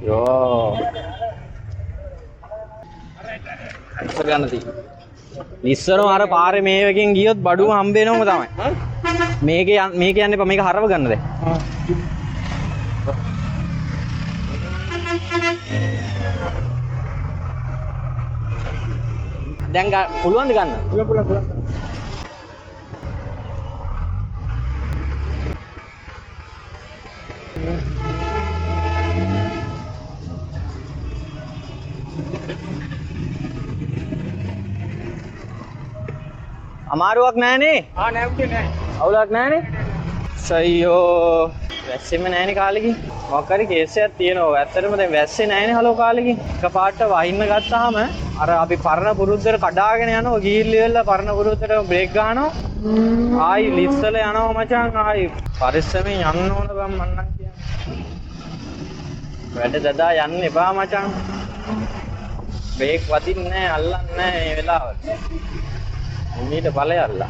යෝ. ඉස්සර ගන්න තියෙන්නේ. ඉස්සරම අර පාරේ මේවකින් ගියොත් බඩුව හම්බ වෙනවම තමයි. මේක යන්න එපා මේක හරව ගන්න දැන්. දැන් පුළුවන්ද ගන්න? පුළුවන්. අමාරුවක් නැහනේ. නෑ උත්තේ නෑ. අවුලක් නැහනේ. සයියෝ. වැස්සෙම නැහනේ කාලෙකින්. මොකක් හරි කේස් එකක් තියෙනවා. ඇත්තටම දැන් වැස්සේ නැහනේ හලෝ කාලෙකින්. එකපාරට වහින්න ගත්තාම අර අපි පරණ පුරුද්දට කඩාගෙන යනවා. ගිහිල්ලි වෙලා පරණ පුරුද්දට බ්‍රේක් ගන්නවා. ආයි ලිස්සල යනවා මචං. ආයි පරිස්සමෙන් යන්න ඕන බං මන්නම් කියන්නේ. වැඩ දදා යන්න එපා මචං. බ්‍රේක් වදින්නේ නැහැ, අල්ලන්නේ නැහැ මේ වෙලාවට. උන්නීට ඵලය අල්ලා.